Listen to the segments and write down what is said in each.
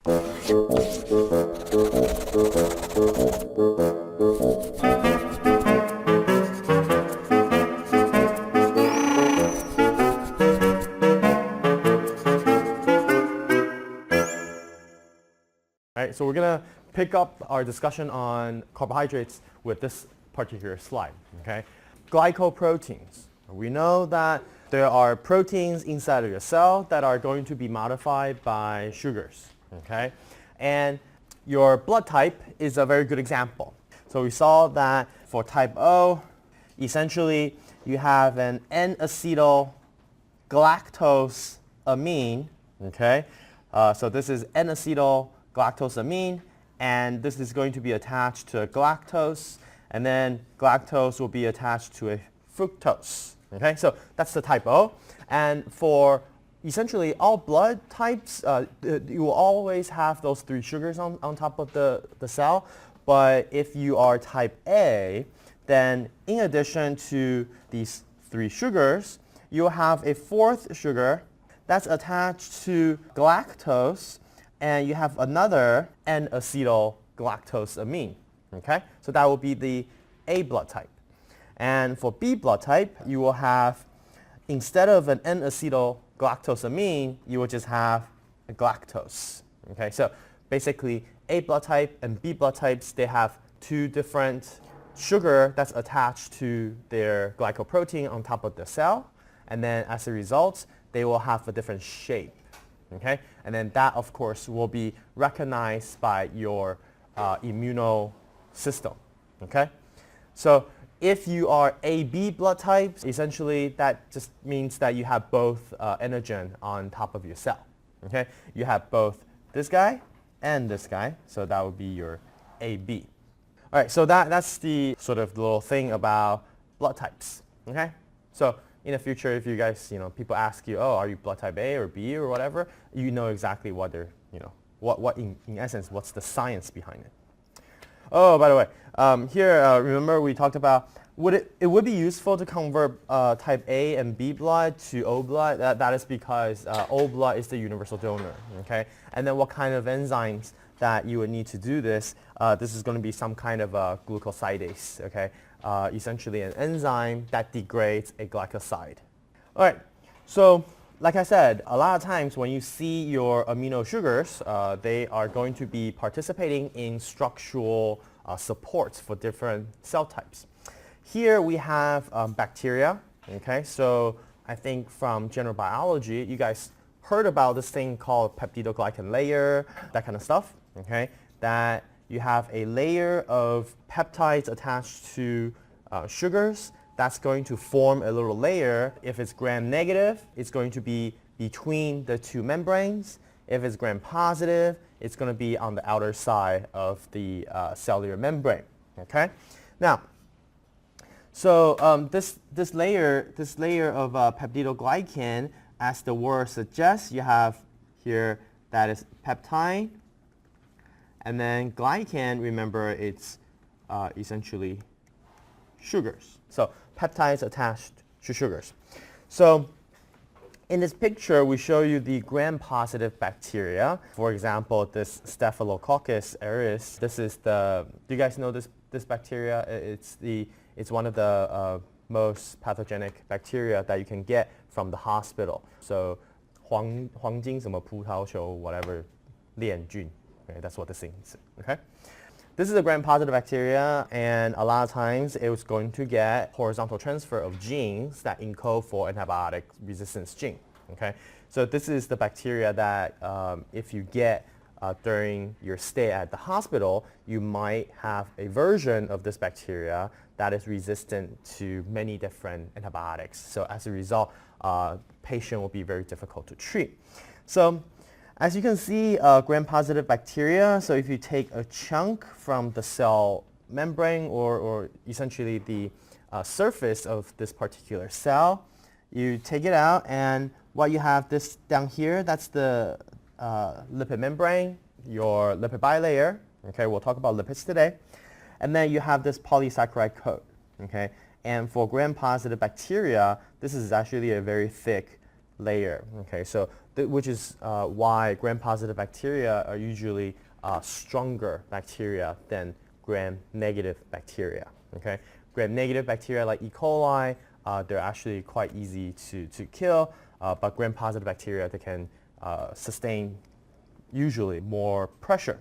Alright, so we're going to pick up our discussion on carbohydrates with this particular slide. Okay? Glycoproteins. We know that there are proteins inside of your cell that are going to be modified by sugars. Okay? And your blood type is a very good example. So we saw that for type O, essentially you have an N-acetyl galactosamine. Okay? So this is N-acetyl galactosamine, and this is going to be attached to a galactose, and then galactose will be attached to a fructose. Okay, so that's the type O. And for essentially all blood types, you will always have those three sugars on top of the cell. But if you are type A, then in addition to these three sugars, you'll have a fourth sugar that's attached to galactose, and you have another N-acetyl galactosamine. Okay? So that will be the A blood type. And for B blood type, you will have, instead of an N-acetyl galactosamine, you will just have a galactose. Okay? So basically, A blood type and B blood types, they have two different sugar that's attached to their glycoprotein on top of the cell. And then as a result, they will have a different shape. Okay? And then that, of course, will be recognized by your immuno system. Okay? So if you are AB blood types, essentially that just means that you have both antigen on top of your cell. Okay? You have both this guy and this guy, so that would be your AB. All right, so that's the sort of little thing about blood types. Okay? So in the future, if you guys, people ask you, oh, are you blood type A or B or whatever, you know exactly what they're, what in essence, what's the science behind it. Oh, by the way, here, remember we talked about, it would be useful to convert type A and B blood to O blood. That is because O blood is the universal donor, okay? And then what kind of enzymes that you would need to do this, this is going to be some kind of a glucosidase, okay? Essentially an enzyme that degrades a glycoside. All right, so like I said, a lot of times when you see your amino sugars, they are going to be participating in structural supports for different cell types. Here we have bacteria, okay? So I think from general biology, you guys heard about this thing called peptidoglycan layer, that kind of stuff, okay? That you have a layer of peptides attached to sugars that's going to form a little layer. If it's gram-negative, it's going to be between the two membranes. If it's gram-positive, it's going to be on the outer side of the cellular membrane. Okay? Now, so this layer of peptidoglycan, as the word suggests, you have here that is peptide. And then glycan, remember, it's essentially sugars. So peptides attached to sugars. So in this picture, we show you the gram-positive bacteria. For example, this Staphylococcus aureus. This is do you guys know this bacteria? It's one of the most pathogenic bacteria that you can get from the hospital. So 黄金什么葡萄球 whatever 链菌. Okay, that's what this means. Okay? This is a gram-positive bacteria, and a lot of times it was going to get horizontal transfer of genes that encode for antibiotic resistance gene. Okay? So this is the bacteria that if you get during your stay at the hospital, you might have a version of this bacteria that is resistant to many different antibiotics. So as a result, patient will be very difficult to treat. So as you can see, gram-positive bacteria, so if you take a chunk from the cell membrane or essentially the surface of this particular cell, you take it out, and what you have this down here, that's the lipid membrane, your lipid bilayer. Okay, we'll talk about lipids today. And then you have this polysaccharide coat. Okay, and for gram-positive bacteria, this is actually a very thick layer. Okay, so which is why gram-positive bacteria are usually stronger bacteria than gram-negative bacteria. Okay, gram-negative bacteria like E. coli, they're actually quite easy to kill, but gram-positive bacteria, they can sustain usually more pressure.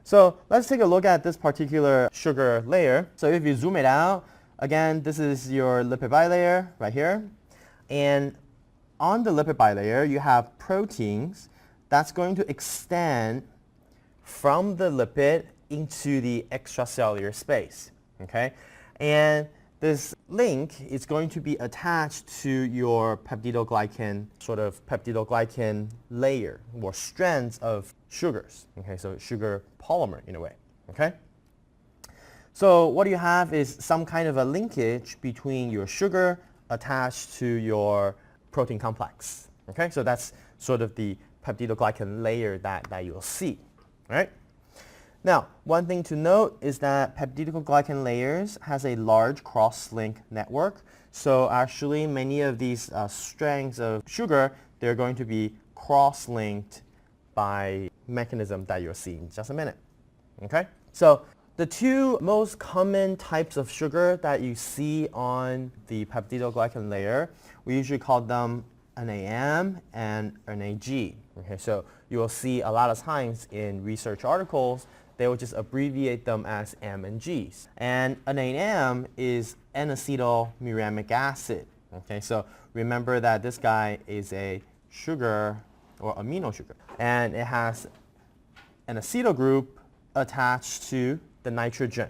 So let's take a look at this particular sugar layer. So if you zoom it out, again, this is your lipid bilayer right here. And on the lipid bilayer, you have proteins that's going to extend from the lipid into the extracellular space. Okay? And this link is going to be attached to your peptidoglycan, sort of peptidoglycan layer or strands of sugars. Okay, so sugar polymer in a way. Okay? So what you have is some kind of a linkage between your sugar attached to your protein complex. Okay, so that's sort of the peptidoglycan layer that you'll see. All right? Now, one thing to note is that peptidoglycan layers has a large cross-link network. So actually, many of these strands of sugar, they're going to be cross-linked by mechanism that you'll see in just a minute. Okay? So the two most common types of sugar that you see on the peptidoglycan layer, we usually call them NAM and NAG. Okay, so you will see a lot of times in research articles, they will just abbreviate them as M and Gs. And NAM is N-acetylmuramic acid. Okay, so remember that this guy is a sugar or amino sugar. And it has an acetyl group attached to the nitrogen.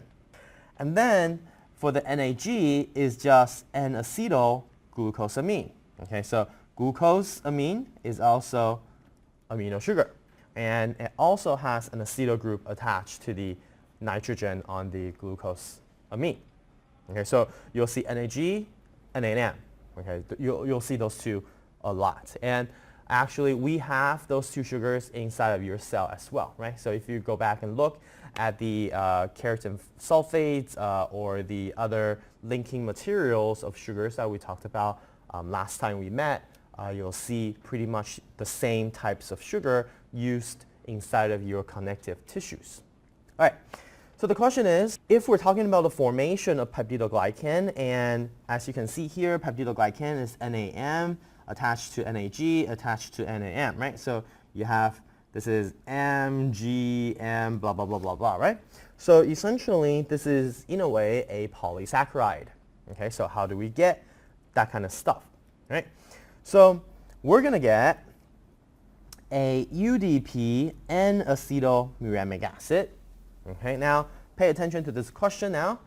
And then for the NAG is just N-acetyl glucosamine. Okay, so glucosamine is also amino sugar. And it also has an acetyl group attached to the nitrogen on the glucosamine. Okay, so you'll see NAG and NAM. Okay, you'll see those two a lot. And actually, we have those two sugars inside of your cell as well, right? So if you go back and look at the keratin sulfates or the other linking materials of sugars that we talked about last time we met, you'll see pretty much the same types of sugar used inside of your connective tissues. All right, so the question is, if we're talking about the formation of peptidoglycan, and as you can see here, peptidoglycan is NAM attached to NAG attached to NAM, right? So you have, this is M, G, M, blah, blah, blah, blah, blah, right? So essentially, this is, in a way, a polysaccharide. Okay, so how do we get that kind of stuff, right? So we're going to get a UDP N-acetylmuramic acid. Okay, now pay attention to this question now.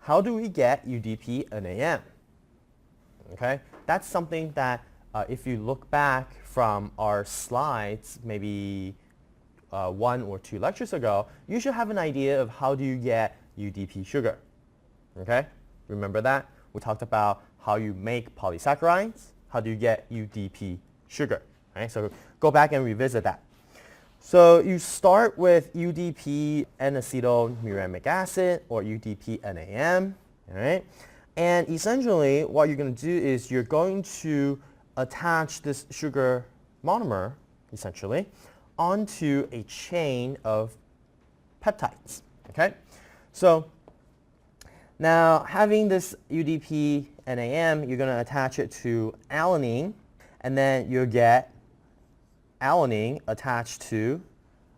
How do we get UDP NAM? Okay, that's something that if you look back from our slides, maybe 1 or 2 lectures ago, you should have an idea of how do you get UDP sugar. Okay, remember that? We talked about how you make polysaccharides. How do you get UDP sugar? Right? So go back and revisit that. So you start with UDP N-acetylmuramic acid or UDP NAM. All right? And essentially what you're going to do is you're going to attach this sugar monomer, essentially, onto a chain of peptides. Okay? So now having this UDP NAM, you're going to attach it to alanine, and then you'll get alanine attached to,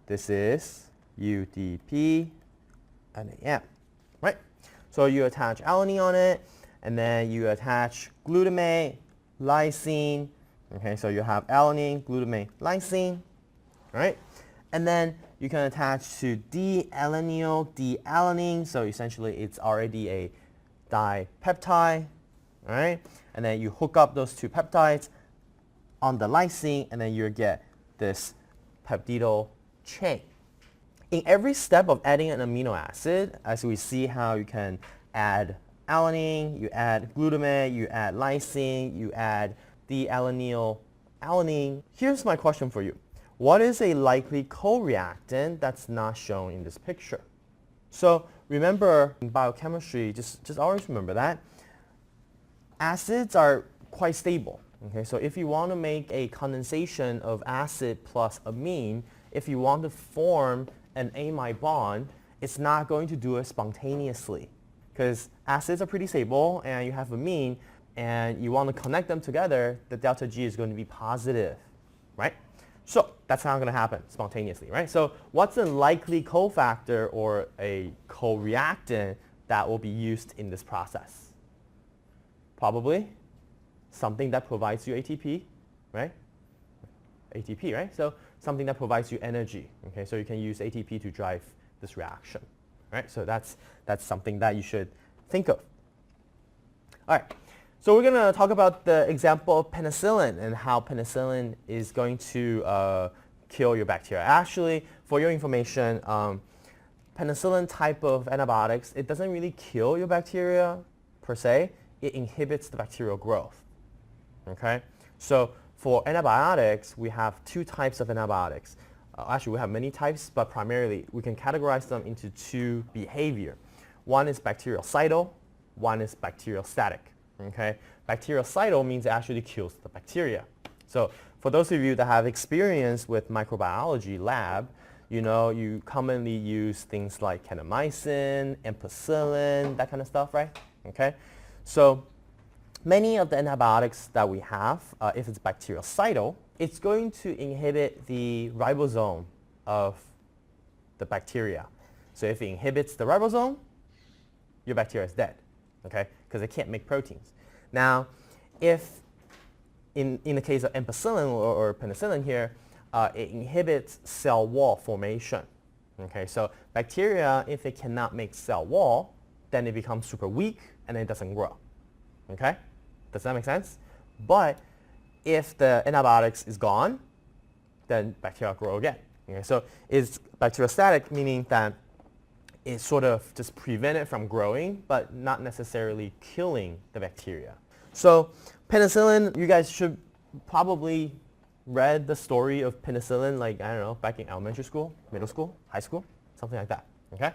this is UDP NAM, right? So you attach alanine on it, and then you attach glutamate, lysine. Okay, so you have alanine, glutamate, lysine, right? And then you can attach to D-alanyl, D-alanine. So essentially, it's already a dipeptide, right? And then you hook up those two peptides on the lysine, and then you get this peptidyl chain. In every step of adding an amino acid, as we see how you can add alanine, you add glutamate, you add lysine, you add D-alanyl alanine. Here's my question for you. What is a likely co-reactant that's not shown in this picture? So remember, in biochemistry, just always remember that acids are quite stable. Okay, so if you want to make a condensation of acid plus amine, if you want to form an amide bond, it's not going to do it spontaneously because acids are pretty stable and you have amine and you want to connect them together, the delta G is going to be positive, right? So that's not going to happen spontaneously, right? So what's a likely cofactor or a co-reactant that will be used in this process? Probably something that provides you ATP, right? ATP, right? So something that provides you energy, okay? So you can use ATP to drive this reaction, right? So that's something that you should think of. All right. So we're going to talk about the example of penicillin and how penicillin is going to kill your bacteria. Actually, for your information, penicillin type of antibiotics, it doesn't really kill your bacteria per se. It inhibits the bacterial growth. Okay? So for antibiotics, we have two types of antibiotics. Actually, we have many types, but primarily we can categorize them into two behavior. One is bactericidal, one is bacteriostatic. Okay? Bactericidal means it actually kills the bacteria. So for those of you that have experience with microbiology lab, you know you commonly use things like kanamycin, ampicillin, that kind of stuff, right? Okay? So many of the antibiotics that we have, if it's bactericidal, it's going to inhibit the ribosome of the bacteria. So if it inhibits the ribosome, your bacteria is dead, okay? Because it can't make proteins. Now, if in the case of ampicillin or penicillin here, it inhibits cell wall formation. Okay, so bacteria, if it cannot make cell wall, then it becomes super weak and it doesn't grow. Okay, does that make sense? But if the antibiotics is gone, then bacteria grow again. Okay, so it's bacteriostatic, meaning that it sort of just prevent it from growing, but not necessarily killing the bacteria. So penicillin, you guys should probably read the story of penicillin, like, I don't know, back in elementary school, middle school, high school, something like that, okay?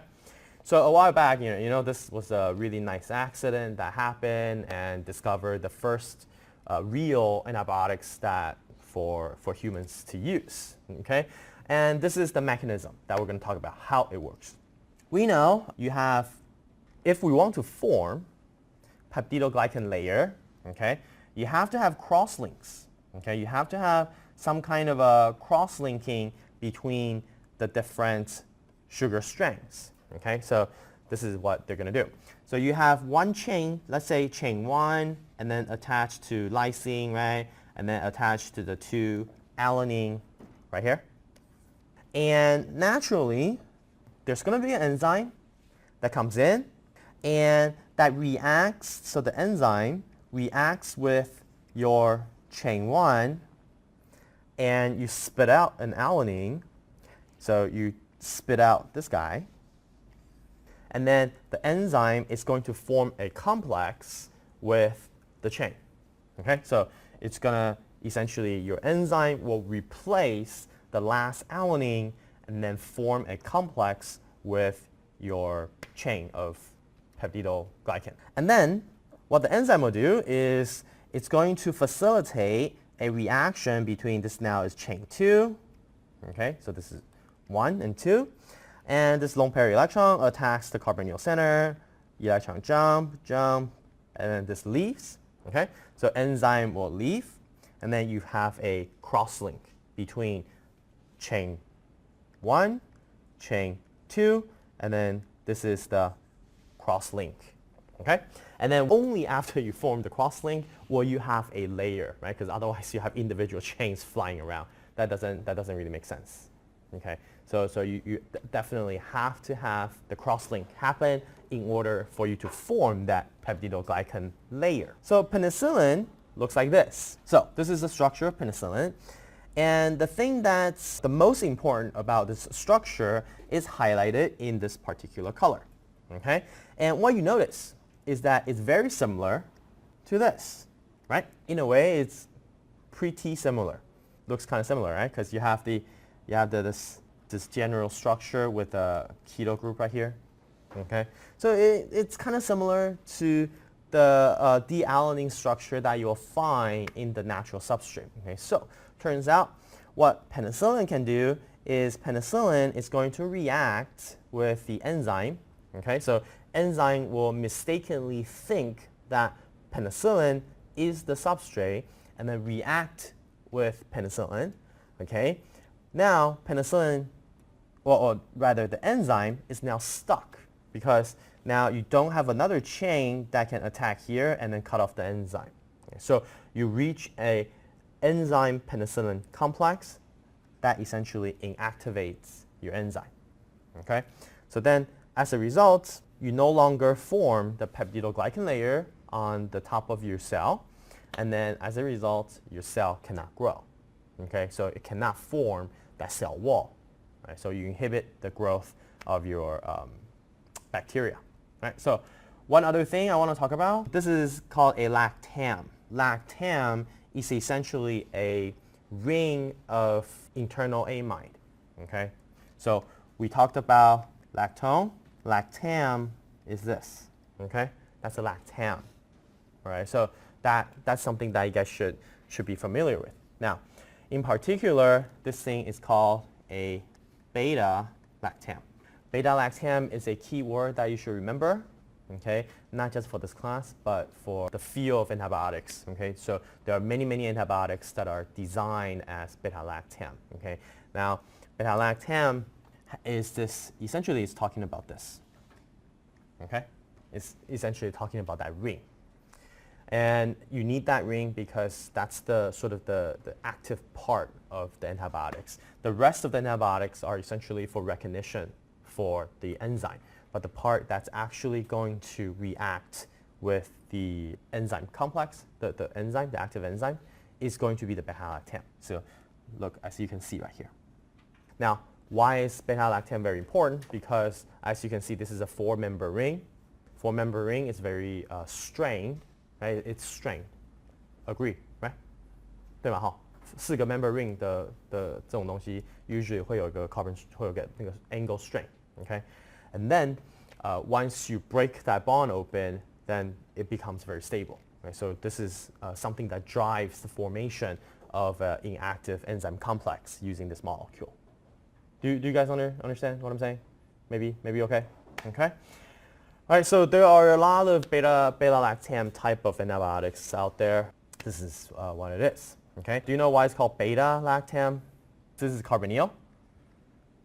So a while back, you know, this was a really nice accident that happened and discovered the first real antibiotics that for humans to use, okay? And this is the mechanism that we're going to talk about, how it works. We know you have, if we want to form peptidoglycan layer, okay, you have to have cross-links. Okay, you have to have some kind of a cross-linking between the different sugar strengths. Okay, so this is what they're going to do. So you have one chain, let's say chain 1, and then attached to lysine, right? And then attached to the 2 alanine right here. And naturally, there's going to be an enzyme that comes in and that reacts. So the enzyme reacts with your chain 1 and you spit out an alanine. So you spit out this guy. And then the enzyme is going to form a complex with the chain. Okay? So it's going to essentially, your enzyme will replace the last alanine and then form a complex with your chain of peptidoglycan. And then what the enzyme will do is it's going to facilitate a reaction between, this now is chain 2, okay, so this is 1 and 2, and this lone pair electron attacks the carbonyl center, electron jump, and then this leaves, okay, so enzyme will leave, and then you have a cross-link between chain 1, chain 2, and then this is the cross-link. Okay? And then only after you form the cross-link will you have a layer, right? Because otherwise you have individual chains flying around. That doesn't really make sense. Okay? So you definitely have to have the cross-link happen in order for you to form that peptidoglycan layer. So penicillin looks like this. So this is the structure of penicillin. And the thing that's the most important about this structure is highlighted in this particular color. Okay? And what you notice is that it's very similar to this, right? In a way, it's pretty similar. Looks kind of similar, right? Because you have this general structure with a keto group right here. Okay? So it's kind of similar to the dealanine structure that you'll find in the natural substrate. Okay, so turns out what penicillin can do is penicillin is going to react with the enzyme. Okay, so enzyme will mistakenly think that penicillin is the substrate and then react with penicillin. Okay, now penicillin, or rather the enzyme, is now stuck because now you don't have another chain that can attack here and then cut off the enzyme. Okay, so you reach a enzyme penicillin complex that essentially inactivates your enzyme. Okay, so then as a result, you no longer form the peptidoglycan layer on the top of your cell, and then as a result, your cell cannot grow. Okay, so it cannot form that cell wall. Right? So you inhibit the growth of your bacteria. Right? So one other thing I want to talk about, this is called a lactam. Lactam is essentially a ring of internal amide. Okay, so we talked about lactone. Lactam is this. Okay, that's a lactam. All right, so that's something that you guys should be familiar with. Now, in particular, this thing is called a beta-lactam. Beta-lactam is a key word that you should remember, okay? Not just for this class, but for the field of antibiotics, okay? So there are many, many antibiotics that are designed as beta-lactam, okay? Now, beta-lactam is this, essentially it's talking about this, okay? It's essentially talking about that ring. And you need that ring because that's the sort of the active part of the antibiotics. The rest of the antibiotics are essentially for recognition for the enzyme. But the part that's actually going to react with the enzyme complex, the enzyme, the active enzyme, is going to be the beta-lactam. So look, as you can see right here. Now, why is beta-lactam very important? Because as you can see, this is a 4-member ring. 4-member ring is very strained. Right? It's strained. Agree, right? 对吗？哈，4个 member ring 的这种东西 usually 会有一个 carbon 会有个那个 angle strain, okay? And then once you break that bond open, then it becomes very stable. Right? So this is something that drives the formation of an inactive enzyme complex using this molecule. Do you guys understand what I'm saying? Maybe okay? Okay. All right, so there are a lot of beta-lactam type of antibiotics out there. This is what it is. Okay. Do you know why it's called beta-lactam? This is carbonyl.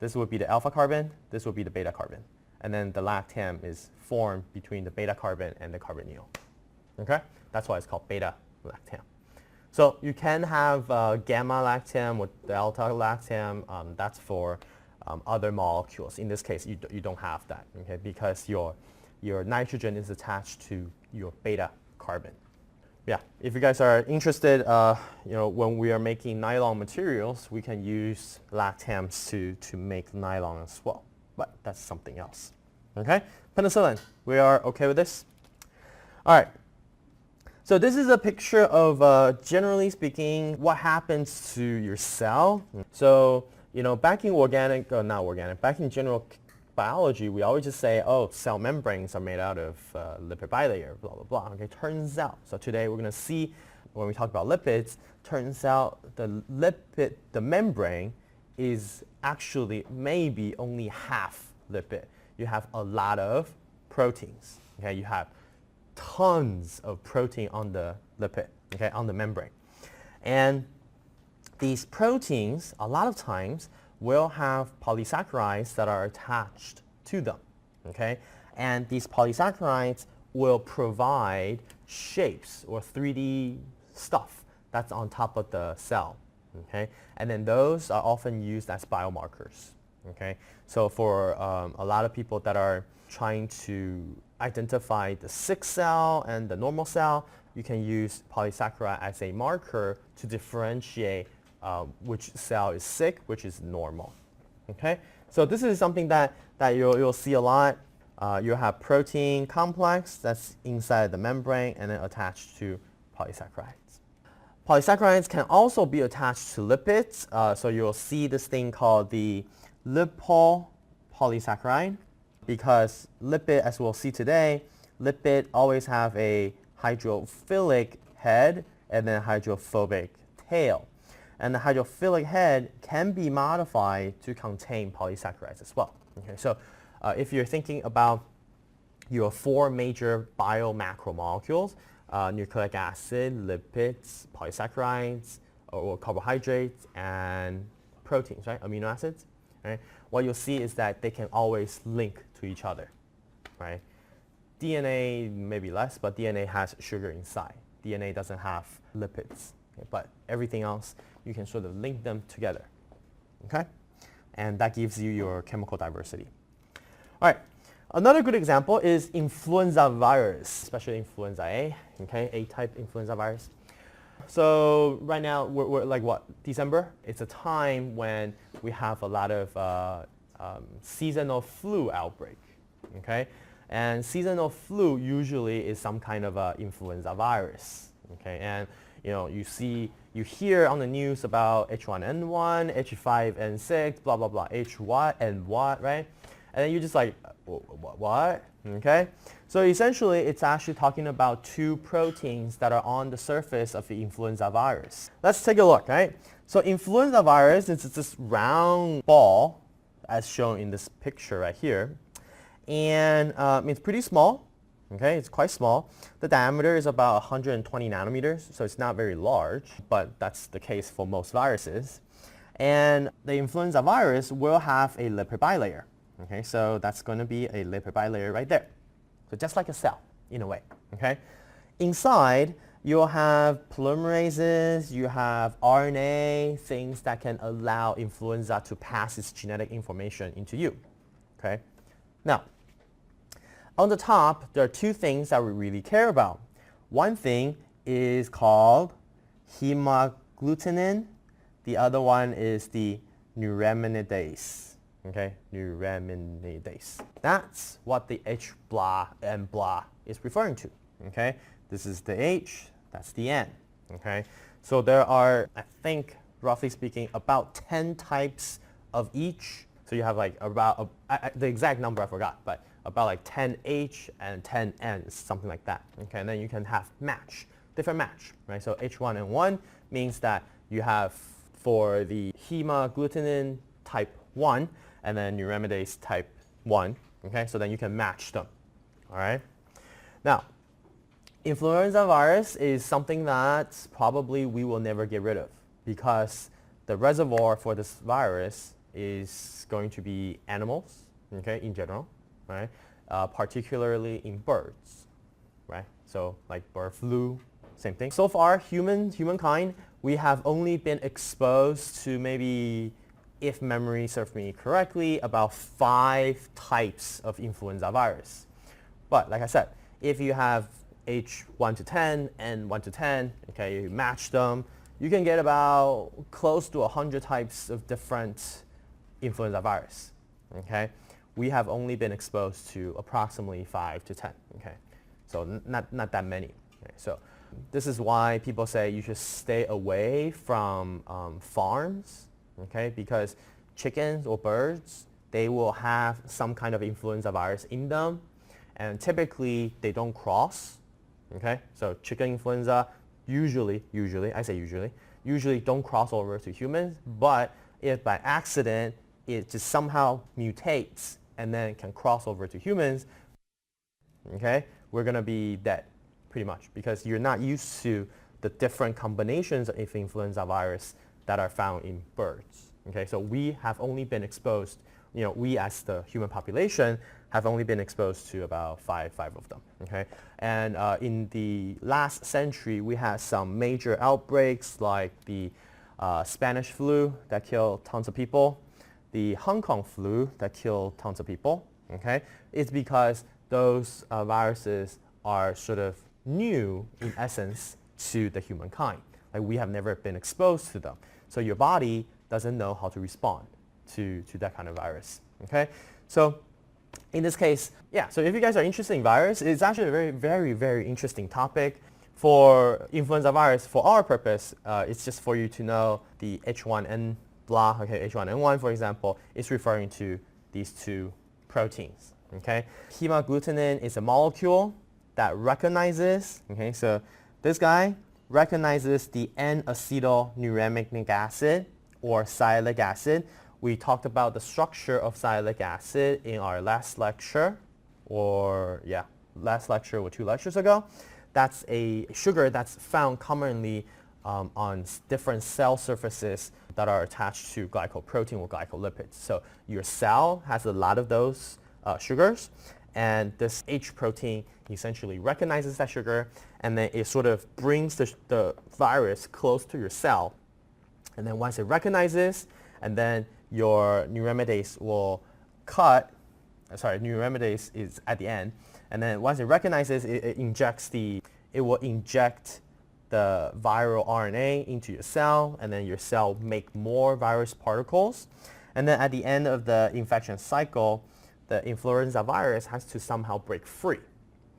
This would be the alpha carbon. This would be the beta carbon. And then the lactam is formed between the beta carbon and the carbonyl. Okay. That's why it's called beta-lactam. So you can have gamma-lactam with delta lactam. That's for other molecules. In this case, you don't have that, okay, because your nitrogen is attached to your beta carbon. Yeah, if you guys are interested, when we are making nylon materials, we can use lactams to make nylon as well. But that's something else. Okay, penicillin. We are okay with this? All right. So this is a picture of, generally speaking, what happens to your cell. So, back in back in general biology, we always just say, oh, cell membranes are made out of lipid bilayer, blah, blah, blah. Okay, turns out, so today we're going to see, when we talk about lipids, turns out the membrane is actually maybe only half lipid. You have a lot of proteins. Okay, you have tons of protein on the lipid, okay, on the membrane. And these proteins, a lot of times, will have polysaccharides that are attached to them, okay? And these polysaccharides will provide shapes or 3D stuff that's on top of the cell, okay? And then those are often used as biomarkers, okay? So for a lot of people that are trying to identify the sick cell and the normal cell, you can use polysaccharide as a marker to differentiate which cell is sick, which is normal. Okay, so this is something that you'll see a lot. You have protein complex that's inside the membrane and then attached to polysaccharides. Polysaccharides can also be attached to lipids. So you'll see this thing called the lipopolysaccharide, because lipid, as we'll see today, lipid always have a hydrophilic head and then hydrophobic tail. And the hydrophilic head can be modified to contain polysaccharides as well. Okay, so if you're thinking about your 4 major biomacromolecules, nucleic acid, lipids, polysaccharides, or carbohydrates, and proteins, right? Amino acids, right? What you'll see is that they can always link to each other, right? DNA maybe less, but DNA has sugar inside. DNA doesn't have lipids, okay? But everything else, you can sort of link them together, okay? And that gives you your chemical diversity. All right, another good example is influenza virus, especially influenza A, okay, A-type influenza virus. So right now, we're like what, December? It's a time when we have a lot of seasonal flu outbreak, okay? And seasonal flu usually is some kind of influenza virus, okay? And you hear on the news about H1N1, H5N6, blah, blah, blah, H what and what, right? And then you're just like, what? Okay? So essentially, it's actually talking about 2 proteins that are on the surface of the influenza virus. Let's take a look, right? So influenza virus is this round ball, as shown in this picture right here. And it's pretty small. Okay, it's quite small. The diameter is about 120 nanometers, so it's not very large, but that's the case for most viruses. And the influenza virus will have a lipid bilayer. Okay, so that's going to be a lipid bilayer right there. So just like a cell, in a way. Okay, inside you'll have polymerases, you have RNA, things that can allow influenza to pass its genetic information into you. Okay, now on the top, there are 2 things that we really care about. One thing is called hemagglutinin. The other one is the neuraminidase. Okay, neuraminidase. That's what the H blah and blah is referring to. Okay, this is the H, that's the N. Okay, so there are, I think, roughly speaking, about 10 types of each. So you have like about, the exact number I forgot, but about like 10 H and 10 N's, something like that. Okay, and then you can have different match, right? So H1N1 means that you have for the hemagglutinin type 1 and then neuraminidase type 1. Okay, so then you can match them. All right. Now, influenza virus is something that probably we will never get rid of because the reservoir for this virus is going to be animals, okay, in general. Right, particularly in birds, right? So like bird flu, same thing. So far, humankind, we have only been exposed to maybe, if memory serves me correctly, about 5 types of influenza virus. But like I said, if you have H1 to 10 and 1 to 10, okay, you match them, you can get about close to 100 types of different influenza virus, okay? We have only been exposed to approximately 5 to 10, okay? So not that many. Okay? So this is why people say you should stay away from farms, okay? Because chickens or birds, they will have some kind of influenza virus in them, and typically they don't cross, okay? So chicken influenza usually don't cross over to humans, but if by accident it just somehow mutates and then can cross over to humans, okay, we're going to be dead pretty much because you're not used to the different combinations of influenza virus that are found in birds. Okay, so we have only been exposed, we as the human population have only been exposed to about five of them. Okay, and in the last century, we had some major outbreaks like the Spanish flu that killed tons of people, the Hong Kong flu that killed tons of people. Okay, it's because those viruses are sort of new in essence to the humankind. Like we have never been exposed to them. So your body doesn't know how to respond to that kind of virus. Okay, so in this case, yeah, so if you guys are interested in virus, it's actually a very, very, very interesting topic. For influenza virus, for our purpose, it's just for you to know the H1N blah, okay, H1N1, for example, is referring to these 2 proteins. Okay, hemagglutinin is a molecule. that recognizes, okay, so this guy recognizes the N-acetyluramic acid or sialic acid. We talked about the structure of sialic acid in our last lecture, last lecture or 2 lectures ago. That's a sugar that's found commonly on different cell surfaces that are attached to glycoprotein or glycolipids. So your cell has a lot of those sugars, and this H protein essentially recognizes that sugar, and then it sort of brings the virus close to your cell. And then once it recognizes, and then your neuraminidase will neuraminidase is at the end, and then once it recognizes, it will inject the viral RNA into your cell, and then your cell make more virus particles. And then at the end of the infection cycle, the influenza virus has to somehow break free.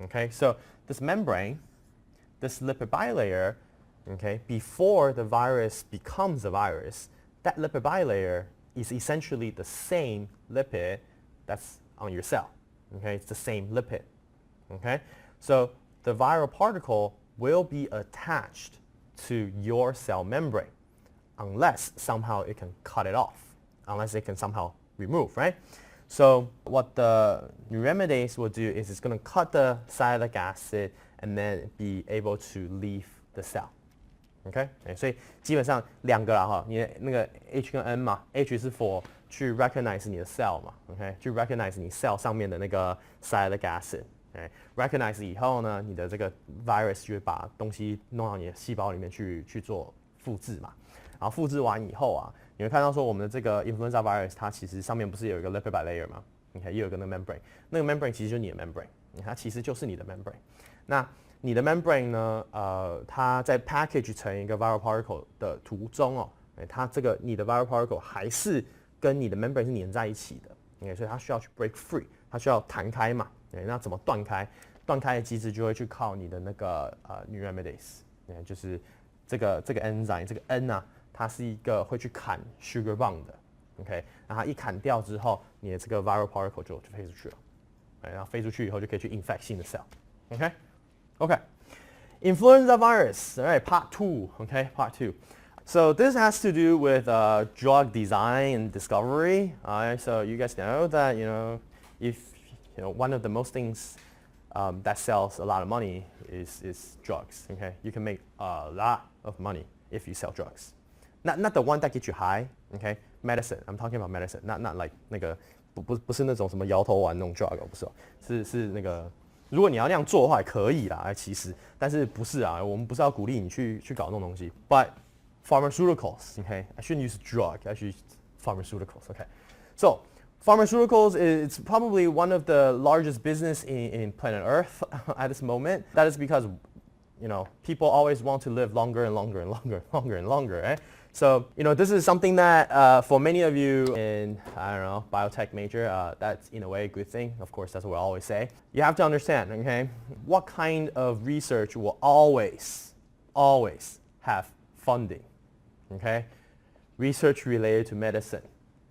Okay, so this membrane, this lipid bilayer, okay, before the virus becomes a virus, that lipid bilayer is essentially the same lipid that's on your cell. Okay, it's the same lipid. Okay, so the viral particle will be attached to your cell membrane unless somehow it can cut it off, unless it can somehow remove, right? So what the neuraminidase will do is it's going to cut the sialic acid and then be able to leave the cell. OK， 所以基本上2个啦哈，你的那个 H 跟 N 嘛 ，H 是 for 去 recognize 你的 cell 嘛 ，OK， 去 recognize 你 cell 上面的那个 sialic acid。recognize 以后呢，你的这个 virus 就会把东西弄到你的细胞里面去做复制嘛。然后复制完以后啊，你会看到说我们的这个 influenza virus 它其实上面不是有一个 lipid bilayer 嘛 ？OK， 也有一个那个 membrane， 那个 membrane 其实就是你的 membrane， 它其实就是你的 membrane。那你的 membrane 呢，它在 package 成一个 viral particle 的途中哦，它这个你的 viral particle 还是跟你的 membrane 是粘在一起的，OK， 所以它需要去 break free， 它需要弹开嘛。那怎么断开？断开的机制就会去靠你的那个neuraminidase，就是这个 enzyme， 这个 N 啊，它是一个会去砍 sugar bond 的 ，OK， 那它一砍掉之后，你的这个 viral particle 就飞出去了，然后飞出去以后就可以去 infect 新的 cell，OK，OK， influenza virus， all right, part 2, okay, part 2. So this has to do with drug design and discovery. Alright, so you guys know that if one of the most things that sells a lot of money is drugs. Okay, you can make a lot of money if you sell drugs. Not the one that gets you high. Okay, medicine. I'm talking about medicine. Not like 那个不是那种什么摇头丸那种 drug， 不是哦，是那个。如果你要那样做的话，也可以啦，其实，但是不是啊？我们不是要鼓励你去搞那种东西。But pharmaceuticals, okay, I shouldn't use drug. I should use pharmaceuticals. Okay, so pharmaceuticals is probably one of the largest business in planet Earth at this moment. That is because, people always want to live longer and longer and longer and longer and longer, right? So, this is something that for many of you in, biotech major, that's in a way a good thing. Of course, that's what I always say. You have to understand, okay, what kind of research will always have funding, okay? Research related to medicine,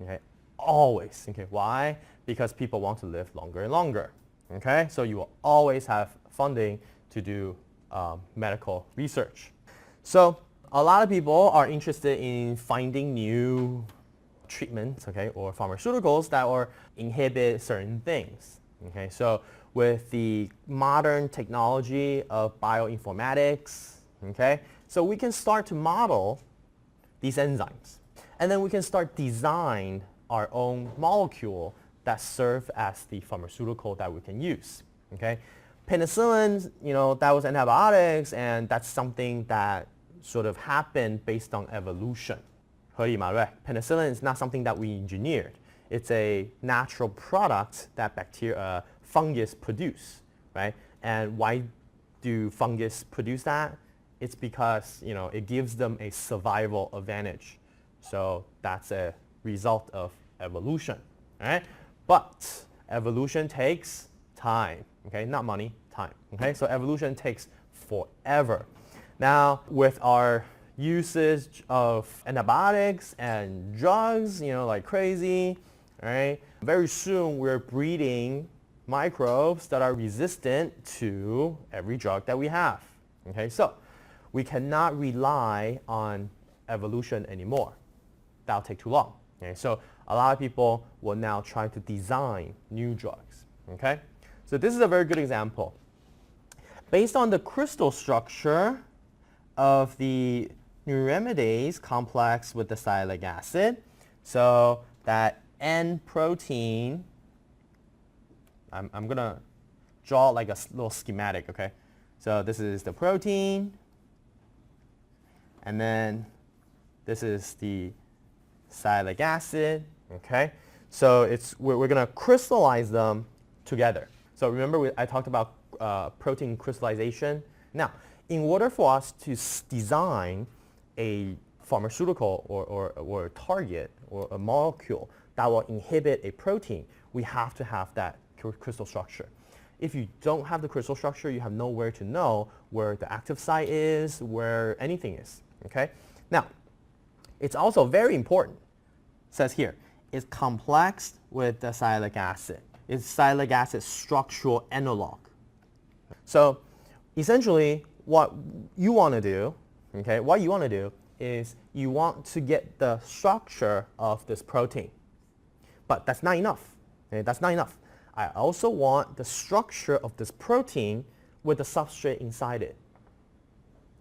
okay? Always, okay? Why? Because people want to live longer and longer, okay? So you will always have funding to do medical research. So a lot of people are interested in finding new treatments, okay, or pharmaceuticals that will inhibit certain things, okay? So with the modern technology of bioinformatics, okay, so we can start to model these enzymes, and then we can start design our own molecule that serve as the pharmaceutical that we can use, okay? Penicillin, that was antibiotics, and that's something that sort of happened based on evolution. 合理嘛，对不对？ Penicillin is not something that we engineered. It's a natural product that fungus produce, right? And why do fungus produce that? It's because, it gives them a survival advantage. So that's a result of evolution, right? But evolution takes time, okay? Not money, time, okay? So evolution takes forever. Now, with our usage of antibiotics and drugs, like crazy, right? Very soon we're breeding microbes that are resistant to every drug that we have. Okay, so we cannot rely on evolution anymore. That'll take too long. Okay, so a lot of people will now try to design new drugs. Okay, so this is a very good example. Based on the crystal structure of the neuraminidase complex with the sialic acid, so that N protein, I'm going to draw like a little schematic, okay? So this is the protein, and then this is the sialic acid, okay? So we're going to crystallize them together. So remember I talked about protein crystallization. Now, in order for us to design a pharmaceutical or a target or a molecule that will inhibit a protein, we have to have that crystal structure. If you don't have the crystal structure, you have nowhere to know where the active site is, where anything is. Okay? Now, it's also very important, it says here, it's complex with the sialic acid. It's sialic acid structural analog. So essentially, what you want to do is you want to get the structure of this protein. But that's not enough. Okay? That's not enough. I also want the structure of this protein with the substrate inside it.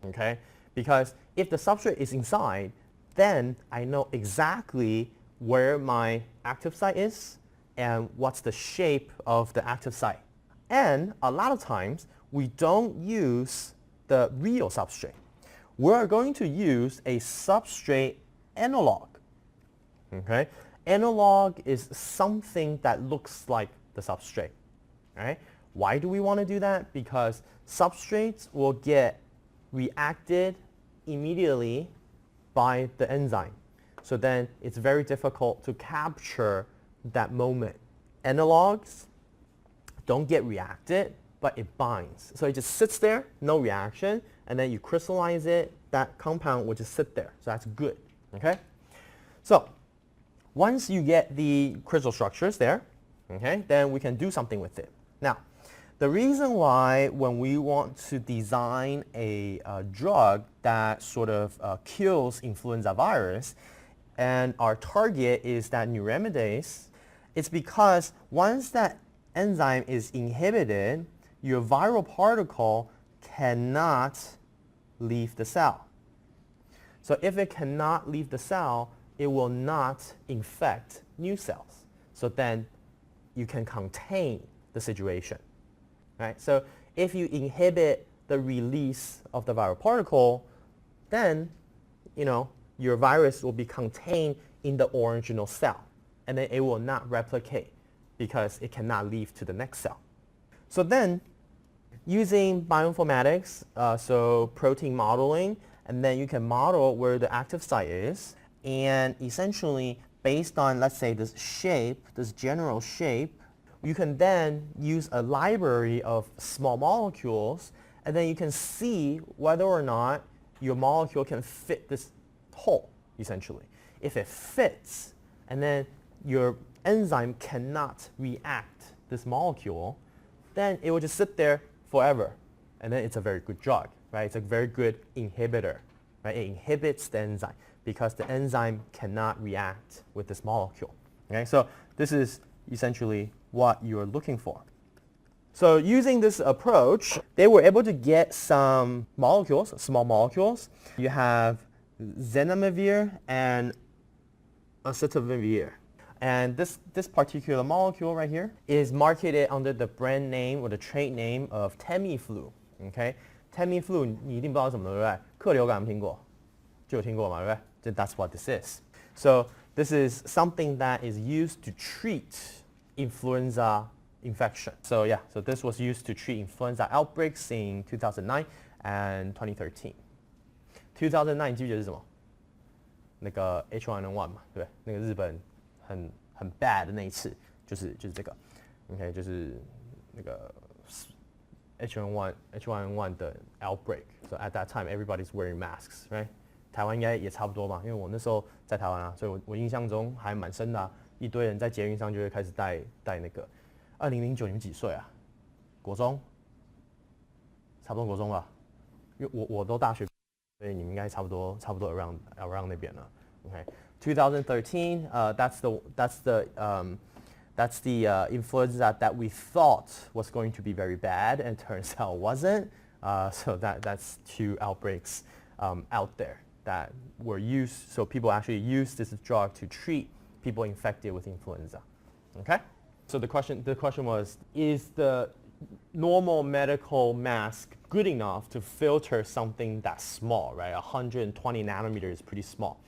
Okay? Because if the substrate is inside, then I know exactly where my active site is and what's the shape of the active site. And a lot of times, we don't use the real substrate. We're going to use a substrate analog. Okay? Analog is something that looks like the substrate. Right? Why do we want to do that? Because substrates will get reacted immediately by the enzyme. So then it's very difficult to capture that moment. Analogs don't get reacted, but it binds. So it just sits there, no reaction, and then you crystallize it, that compound will just sit there. So that's good. Okay? So once you get the crystal structures there, okay, then we can do something with it. Now, the reason why when we want to design a drug that sort of kills influenza virus, and our target is that neuraminidase, it's because once that enzyme is inhibited, your viral particle cannot leave the cell. So if it cannot leave the cell, it will not infect new cells. So then you can contain the situation. Right? So if you inhibit the release of the viral particle, then your virus will be contained in the original cell, and then it will not replicate because it cannot leave to the next cell. So then, using bioinformatics, so protein modeling, and then you can model where the active site is, and essentially based on, let's say, this shape, this general shape, you can then use a library of small molecules, and then you can see whether or not your molecule can fit this hole, essentially. If it fits, and then your enzyme cannot react this molecule, then it will just sit there forever, and then it's a very good drug, right? It's a very good inhibitor, right? It inhibits the enzyme because the enzyme cannot react with this molecule. Okay, so this is essentially what you're looking for. So using this approach, they were able to get some molecules, small molecules. You have zanamivir and acetylvir. And this particular molecule right here is marketed under the brand name or the trade name of Tamiflu. Okay, Tamiflu 你一定不知道什么，对不对？克流感听过，就有听过嘛，对不对？ That's what this is. So this is something that is used to treat influenza infection. So yeah, so this was used to treat influenza outbreaks in 2009 and 2013. 2009你记不记得是什么？那个 H1N1 嘛，对不对？那个日本很 bad 的那一次，就是这个 ，OK， 就是那个 H1N1 的 outbreak. So at that time, everybody's wearing masks, right? 台湾应该也差不多嘛，因为我那时候在台湾啊，所以我印象中还蛮深的啊，一堆人在捷运上就会开始戴那个。2009你们几岁啊？国中？差不多国中吧，因为我都大学，所以你们应该差不多 around 那边了。Okay. 2013, that's the influenza that we thought was going to be very bad, and turns out wasn't. So that's 2 outbreaks out there that were used. So people actually use this drug to treat people infected with influenza. Okay. So the question was, is the normal medical mask good enough to filter something that's small, right? 120 nanometers is pretty small.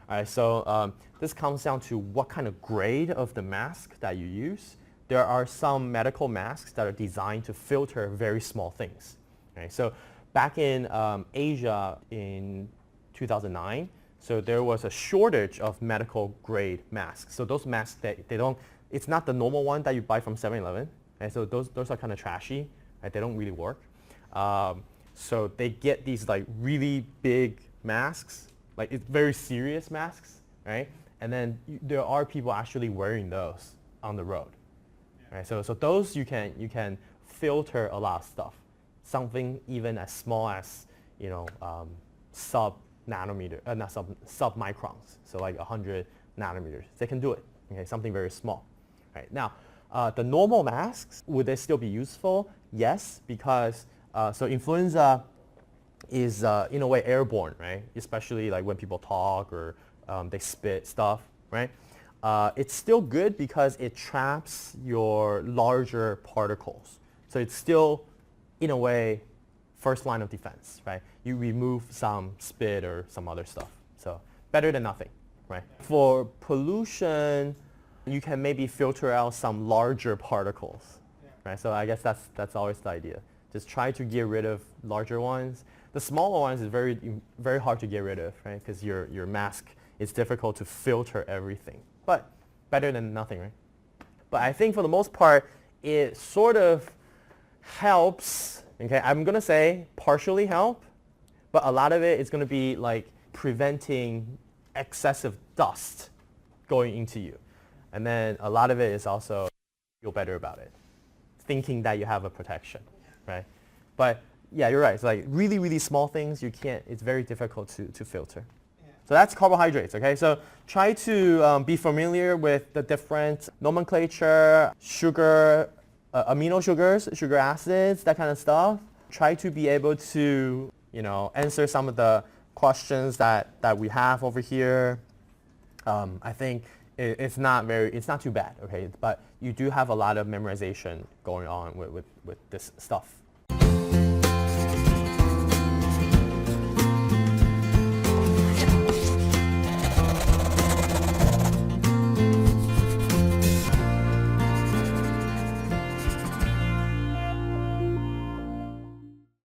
All right, so this comes down to what kind of grade of the mask that you use. There are some medical masks that are designed to filter very small things. Right? So back in Asia in 2009, so there was a shortage of medical grade masks. So those masks, it's not the normal one that you buy from 7-Eleven. Right? So those are kind of trashy. Right? They don't really work. So they get these like really big masks, like it's very serious masks, right? And then there are people actually wearing those on the road. Yeah. Right? So those you can filter a lot of stuff. Something even as small as sub microns, so like 100 nanometers. They can do it. Okay, something very small. Right? Now, the normal masks, would they still be useful? Yes, because so influenza is in a way airborne, right? Especially like when people talk or they spit stuff, right? It's still good because it traps your larger particles. So it's still, in a way, first line of defense, right? You remove some spit or some other stuff. So better than nothing, right? For pollution, you can maybe filter out some larger particles, right? So I guess that's always the idea. Just try to get rid of larger ones. The smaller ones is very, very hard to get rid of, right? Because your mask is difficult to filter everything. But better than nothing, right? But I think for the most part, it sort of helps. Okay, I'm gonna say partially help, but a lot of it is gonna be like preventing excessive dust going into you. And then a lot of it is also feel better about it, thinking that you have a protection, right? But yeah, you're right. It's like really, really small things it's very difficult to filter. Yeah. So that's carbohydrates, okay? So try to be familiar with the different nomenclature, sugar, amino sugars, sugar acids, that kind of stuff. Try to be able to, answer some of the questions that we have over here. I think it's not too bad, okay? But you do have a lot of memorization going on with this stuff.